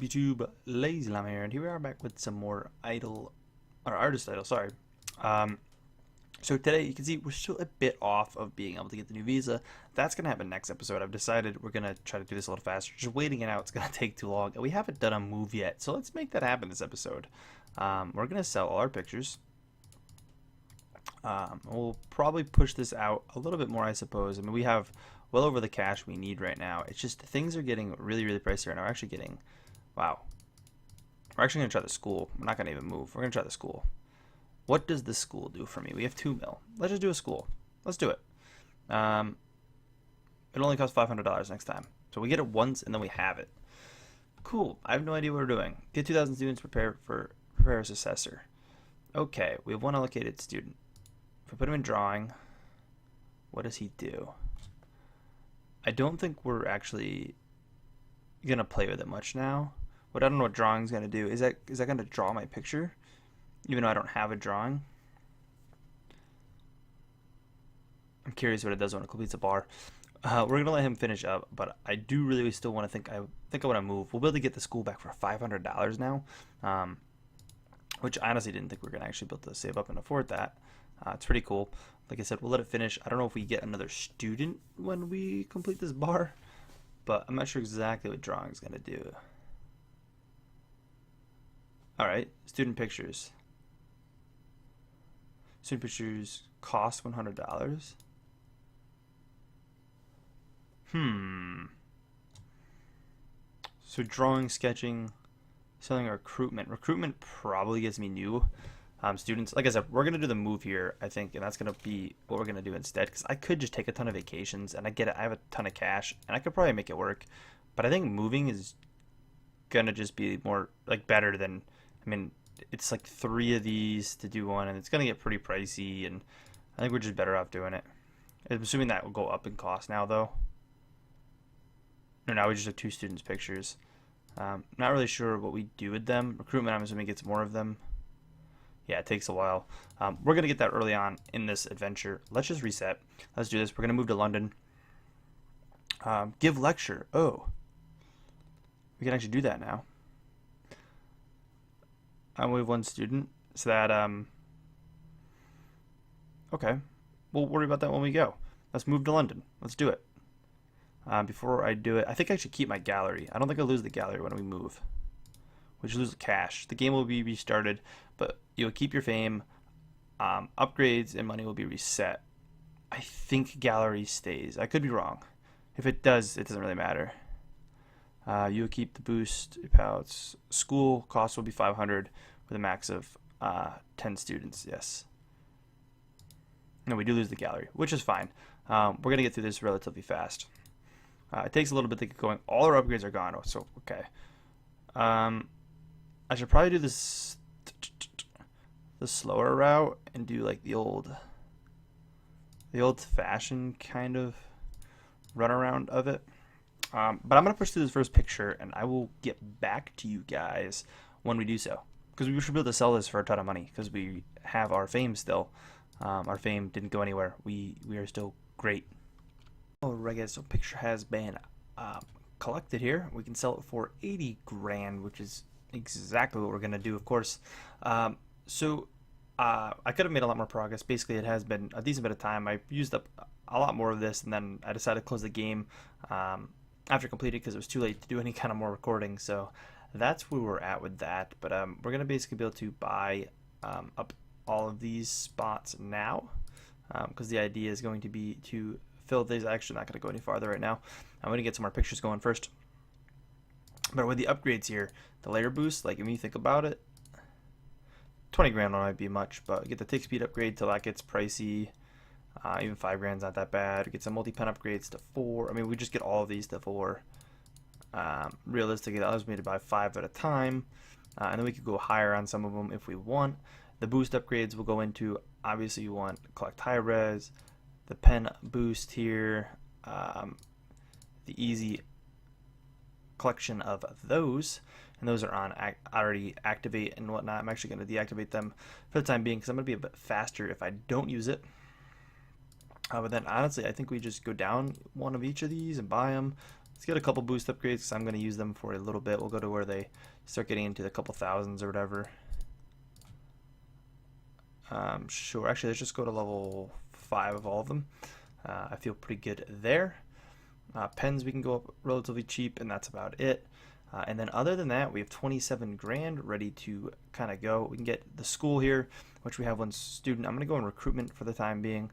up YouTube? LazeeLlama here, and here we are back with some more artist idol, sorry. So today you can see we're still a bit off of being able to get the new visa. That's going to happen next episode. I've decided we're going to try to do this a little faster. Just waiting it out, it's going to take too long. And we haven't done a move yet, so let's make that happen this episode. We're going to sell all our pictures. We'll probably push this out a little bit more, I suppose. I mean, we have well over the cash we need right now. It's just things are getting really, really pricey right now. We're actually getting, wow. We're actually going to try the school. We're not going to even move. We're going to try the school. What does the school do for me? We have 2 mil. Let's just do a school. Let's do it. It only costs $500 next time. So we get it once and then we have it. Cool. I have no idea what we're doing. Get 2,000 students, prepare a successor. Okay, we have one allocated student. If we put him in drawing, what does he do? I don't think we're actually gonna play with it much now. But I don't know what drawing's gonna do. Is that gonna draw my picture? Even though I don't have a drawing. I'm curious what it does when it completes a bar. We're gonna let him finish up, but I do really still want to think. I want to move. We'll be able to get the school back for $500 now, which I honestly didn't think we were gonna actually be able to save up and afford that. It's pretty cool. Like I said, we'll let it finish. I don't know if we get another student when we complete this bar, but I'm not sure exactly what drawing is gonna do. All right, student pictures. Student pictures cost $100. So drawing, sketching, selling, recruitment. Recruitment probably gets me new students. Like I said, we're gonna do the move here, I think, and that's gonna be what we're gonna do instead. Because I could just take a ton of vacations, and I have a ton of cash, and I could probably make it work. But I think moving is gonna just be more like better than. I mean, it's like 3 of these to do one, and it's gonna get pretty pricey. And I think we're just better off doing it. I'm assuming that will go up in cost now, though. No, now we just have 2 students' pictures. Not really sure what we do with them. Recruitment, I'm assuming, gets more of them. Yeah, it takes a while. We're going to get that early on in this adventure. Let's just reset. Let's do this. We're going to move to London. Give lecture. Oh. We can actually do that now. We have 1 student. So that, okay. We'll worry about that when we go. Let's move to London. Let's do it. Before I do it, I think I should keep my gallery. I don't think I'll lose the gallery when we move. We just lose the cash. The game will be restarted, but you'll keep your fame. Upgrades and money will be reset. I think gallery stays. I could be wrong. If it does, it doesn't really matter. You'll keep the boost pallets. School cost will be 500 with a max of 10 students. Yes. No, we do lose the gallery, which is fine. We're gonna get through this relatively fast. It takes a little bit to get going. All our upgrades are gone. So okay. I should probably do this the slower route and do like the old-fashioned kind of runaround of it. But I'm gonna push through this first picture, and I will get back to you guys when we do so. Because we should be able to sell this for a ton of money because we have our fame still. Our fame didn't go anywhere. We are still great. Alright guys, so picture has been collected here. We can sell it for 80 grand, which is exactly what we're gonna do, of course. I could have made a lot more progress. Basically, it has been a decent bit of time. I used up a lot more of this, and then I decided to close the game after completing because it was too late to do any kind of more recording. So that's where we're at with that. But we're gonna basically be able to buy up all of these spots now because the idea is going to be to fill these. I'm actually not going to go any farther right now. I'm going to get some more pictures going first. But with the upgrades here, the layer boost, like if you think about it, 20 grand might be much, but get the tick speed upgrade till that gets pricey. Even 5 grand's not that bad. Get some multi-pen upgrades to 4. I mean, we just get all of these to 4. Realistically, that allows me to buy 5 at a time. And then we could go higher on some of them if we want. The boost upgrades will go into, obviously you want to collect high res, the pen boost here, the easy collection of those, and those are on already activate and whatnot. I'm actually going to deactivate them for the time being because I'm going to be a bit faster if I don't use it. But then honestly, I think we just go down one of each of these and buy them. Let's get a couple boost upgrades because I'm going to use them for a little bit. We'll go to where they start getting into the couple thousands or whatever. Sure, actually let's just go to level 5 of all of them. I feel pretty good there. Pens we can go up relatively cheap, and that's about it. And then other than that, we have 27 grand ready to kind of go. We can get the school here, which we have 1 student. I'm going to go in recruitment for the time being.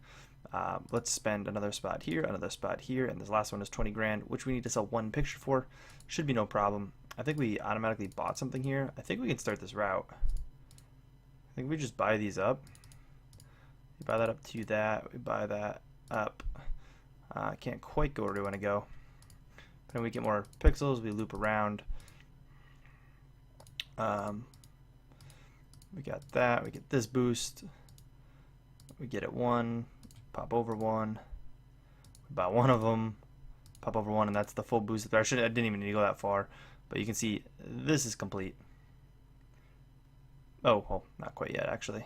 Let's spend another spot here, and this last one is 20 grand, which we need to sell 1 picture for. Should be no problem. I think we automatically bought something here. I think we can start this route. I think we just buy these up. We buy that up to that. We buy that up. Can't quite go where we want to go. But then we get more pixels. We loop around. We got that. We get this boost. We get it 1. Pop over 1. We buy 1 of them. Pop over 1, and that's the full boost. I didn't even need to go that far. But you can see this is complete. Oh, well, not quite yet, actually.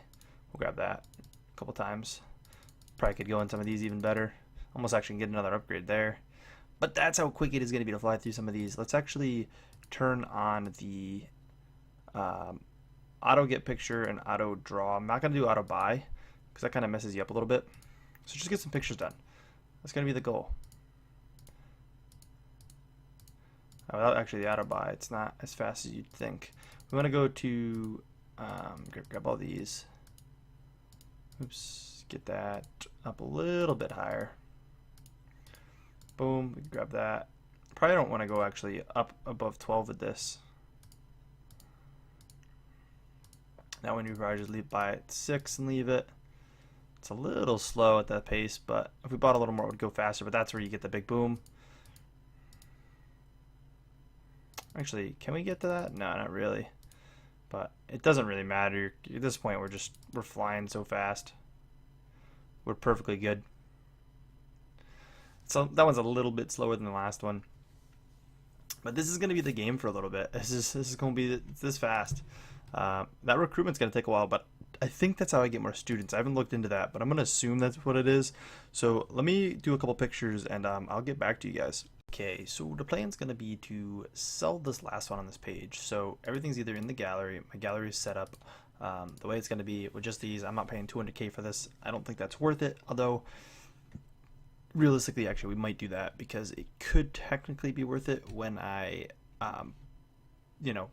We'll grab that a couple times. Probably could go in some of these even better. Almost actually get another upgrade there. But that's how quick it is going to be to fly through some of these. Let's actually turn on the auto get picture and auto draw. I'm not going to do auto buy because that kind of messes you up a little bit. So just get some pictures done. That's going to be the goal. Without actually the auto buy, it's not as fast as you'd think. We want to go to grab all these. Oops, get that up a little bit higher. Boom, we can grab that. Probably don't want to go actually up above 12 with this. That one you probably just leave by at 6 and leave it. It's a little slow at that pace, but if we bought a little more, it would go faster. But that's where you get the big boom. Actually, can we get to that? No, not really. But it doesn't really matter. At this point, we're flying so fast. We're perfectly good. So that one's a little bit slower than the last one. But this is going to be the game for a little bit. This is going to be this fast. That recruitment's going to take a while, but I think that's how I get more students. I haven't looked into that, but I'm going to assume that's what it is. So let me do a couple pictures, and I'll get back to you guys. Okay, so the plan's going to be to sell this last one on this page. So everything's either in the gallery. My gallery is set up the way it's going to be with just these. I'm not paying 200K for this. I don't think that's worth it, although realistically, actually, we might do that because it could technically be worth it when I, you know,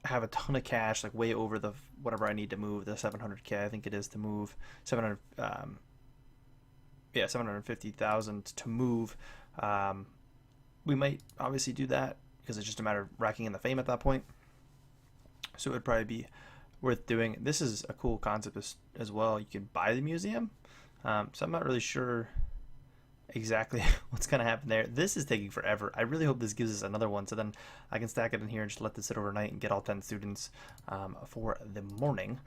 have a ton of cash, like way over the whatever I need to move, the 700K I think it is to move, 750,000 to move. We might obviously do that because it's just a matter of racking in the fame at that point. So it would probably be worth doing. This is a cool concept as well. You can buy the museum. So I'm not really sure exactly what's going to happen there. This is taking forever. I really hope this gives us another one so then I can stack it in here and just let this sit overnight and get all 10 students for the morning.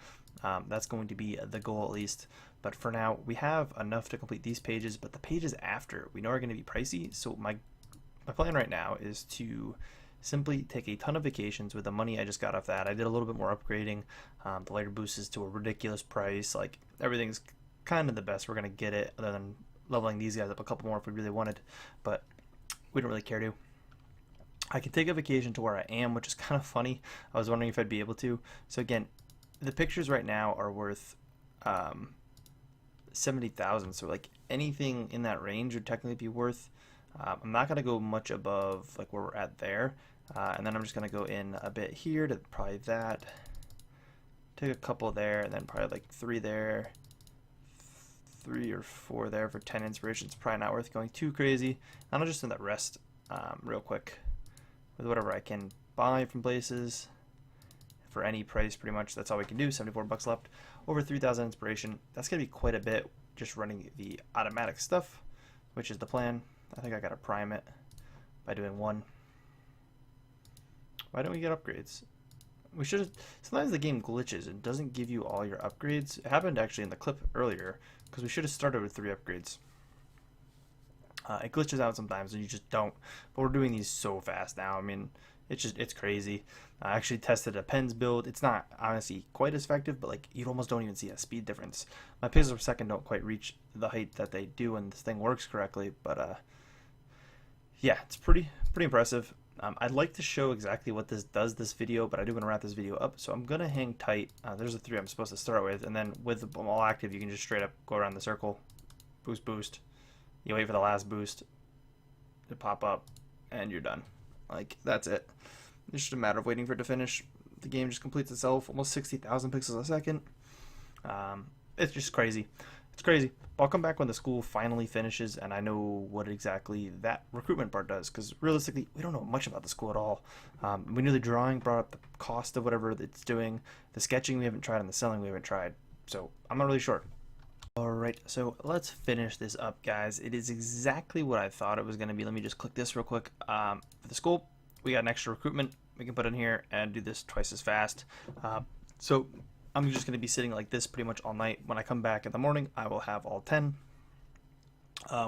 That's going to be the goal at least. But for now, we have enough to complete these pages, but the pages after we know are going to be pricey. So my plan right now is to simply take a ton of vacations with the money I just got off that. I did a little bit more upgrading. The lighter boost is to a ridiculous price. Like everything's kind of the best we're going to get it, other than leveling these guys up a couple more if we really wanted, but we don't really care to. I can take a vacation to where I am, which is kind of funny. I was wondering if I'd be able to. So again, the pictures right now are worth 70,000. So like anything in that range would technically be worth. I'm not gonna go much above like where we're at there, and then I'm just gonna go in a bit here to probably that. Take a couple there, and then probably like 3 there. 3 or 4 there for 10 inspirations. Probably not worth going too crazy. And I'll just send that rest real quick with whatever I can buy from places for any price. Pretty much that's all we can do. 74 bucks left. Over 3,000 inspiration. That's gonna be quite a bit just running the automatic stuff, which is the plan. I think I gotta prime it by doing 1. Why don't we get upgrades? We should. Sometimes the game glitches and doesn't give you all your upgrades. It happened actually in the clip earlier because we should have started with 3 upgrades. It glitches out sometimes and you just don't. But we're doing these so fast now. I mean, it's crazy. I actually tested a pens build. It's not honestly quite as effective, but like you almost don't even see a speed difference. My pixels per second don't quite reach the height that they do when this thing works correctly. But yeah, it's pretty impressive. I'd like to show exactly what this does this video, but I do want to wrap this video up, so I'm gonna hang tight. There's a 3 I'm supposed to start with, and then with them all active, you can just straight up go around the circle, boost. You wait for the last boost to pop up, and you're done. Like, that's it. It's just a matter of waiting for it to finish. The game just completes itself, almost 60,000 pixels a second. It's just crazy. It's crazy. I'll come back when the school finally finishes and I know what exactly that recruitment part does, because realistically, we don't know much about the school at all. We knew the drawing brought up the cost of whatever it's doing. The sketching we haven't tried, and the selling we haven't tried. So I'm not really sure. Alright, so let's finish this up, guys. It is exactly what I thought it was going to be. Let me just click this real quick. For the school, we got an extra recruitment we can put in here and do this twice as fast. So I'm just going to be sitting like this pretty much all night. When I come back in the morning, I will have all 10,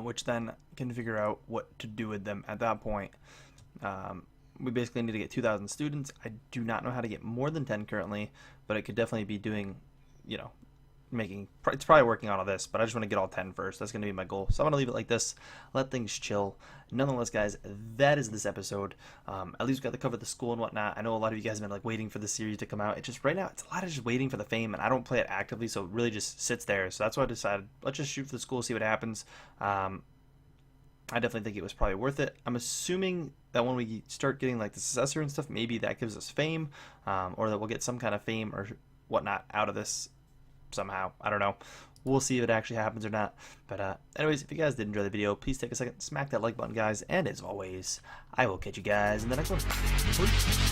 which then can figure out what to do with them at that point. We basically need to get 2,000 students. I do not know how to get more than 10 currently, but it could definitely be doing, you know, it's probably working on all this, but I just want to get all 10 first. That's going to be my goal. So I'm going to leave it like this, let things chill. Nonetheless, guys, that is this episode. At least we got to cover the school and whatnot. I know a lot of you guys have been like waiting for the series to come out. It just, right now, it's a lot of just waiting for the fame, and I don't play it actively, so it really just sits there. So that's why I decided, let's just shoot for the school, see what happens. I definitely think it was probably worth it. I'm assuming that when we start getting like the successor and stuff, maybe that gives us fame, or that we'll get some kind of fame or whatnot out of this somehow. I don't know. We'll see if it actually happens or not. But anyways, if you guys did enjoy the video, please take a second, smack that like button, guys. And as always, I will catch you guys in the next one. Peace.